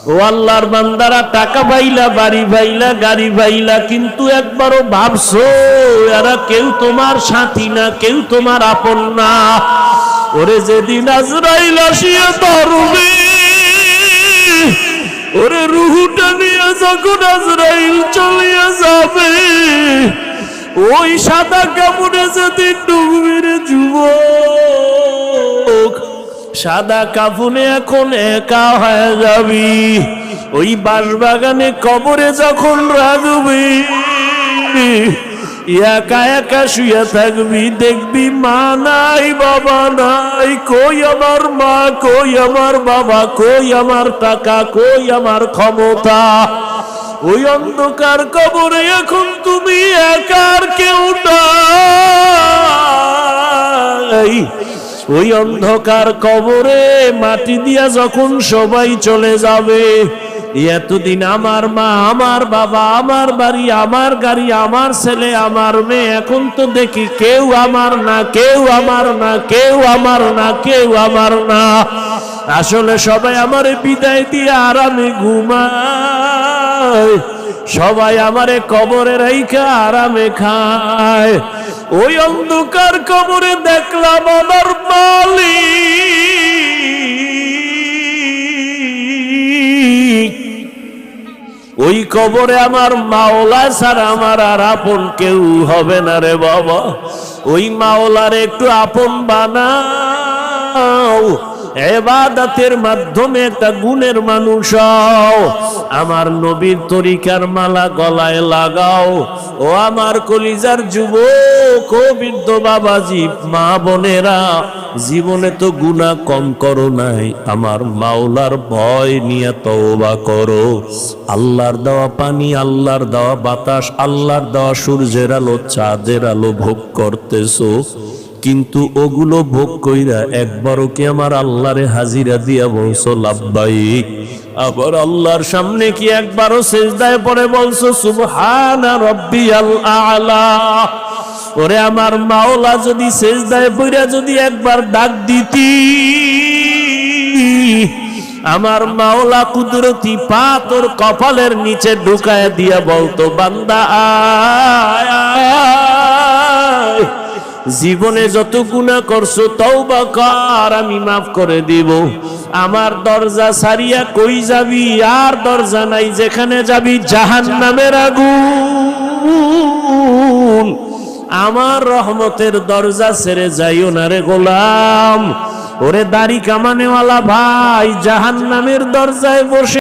ও আল্লাহর বান্দারা, টাকা পাইলা, বাড়ি পাইলা, গাড়ি পাইলা, কিন্তু একবারও ভাবছো এরা কেউ তোমার সাথী না, কেউ তোমার আপন না? ওরে যেদিন আজরাইল আসিয়া ধরবে, ওরে রুহুটা নিয়ে যখন আজরাইল চলিয়া যাবে, ওই সাদা কাপড়ে যেদিন ডুববে রে যুবক, সাদা কাফনে এখন একা হয়ে যাবি। ওই বাঁশবাগানে কবরে যখন রাখবি, একা একা শুয়ে থাকবি, দেখবি মা নাই, বাবা নাই, কই আমার মা, কই আমার বাবা, কই আমার টাকা, কই আমার ক্ষমতা। ওই অন্ধকার কবরে এখন তুমি একার, কেউ নাই। ওই অন্ধকার কবরে মাটি দিয়া যখন সবাই চলে যাবে, এতদিন আমার মা, আমার বাবা, আমার বাড়ি, আমার গাড়ি, আমার ছেলে, আমার মেয়ে, এখন তো দেখি কেউ আমার না, কেউ আমার না, কেউ আমার না, কেউ আমার না। আসলে সবাই আমারে বিদায় দিয়ে আরামে ঘুমায়, সবাই আমারে কবরে রাইখা আরামে খায়। ওই অন্ধকার কবরে দেখলাম আমার মালিক, ওই কবরে আমার মাওলা ছাড়া আমার আর আপন কেউ হবে না রে বাবা। ওই মাওলার একটু আপন বানাও, ইবাদতের মাধ্যমে একটা গুণের মানুষ হও, আমার নবীর তরিকার মালা গলায় লাগাও। ও আমার কলিজার যুবক, ও বৃদ্ধ বাবাজি, মা বোনেরা, জীবনে তো গুনাহ কম করো নাই, আমার মাওলার ভয় নিয়ে তওবা করো। আল্লাহর দেওয়া পানি, আল্লাহর দেওয়া বাতাস, আল্লাহর দেওয়া সূর্যের আলো, চাঁদের আলো ভোগ করতেছো, কিন্তু ওগুলো ভোগ কইরা একবারও কি আমার আল্লাহরে হাজিরা দিয়া বলছো লাব্বাইক? আবার আল্লাহর সামনে কি একবারও সিজদায় পড়ে বলছো সুবহানা রাব্বিয়াল আ'লা? ওরে আমার মাওলা, যদি সিজদায় পড়ে যদি একবার ডাক দিতি, আমার মাওলা কুদরতি পা তোর কপালের নিচে ঢুকায় দিয়া বলতো, বান্দা আয়, জীবনে যত গুনাহ করছো তওবা কর, আমি মাফ করে দিব। আমার দরজা ছাড়িয়া কই যাবি? আর দরজা নাই, যেখানে যাবি জাহান্নামের আগুন। আমার রহমতের দরজা ছেড়ে যাইও না রে গোলাম। ওরে দাড়ি কামানেওয়ালা ভাই, জাহান্নামের দরজায় বসে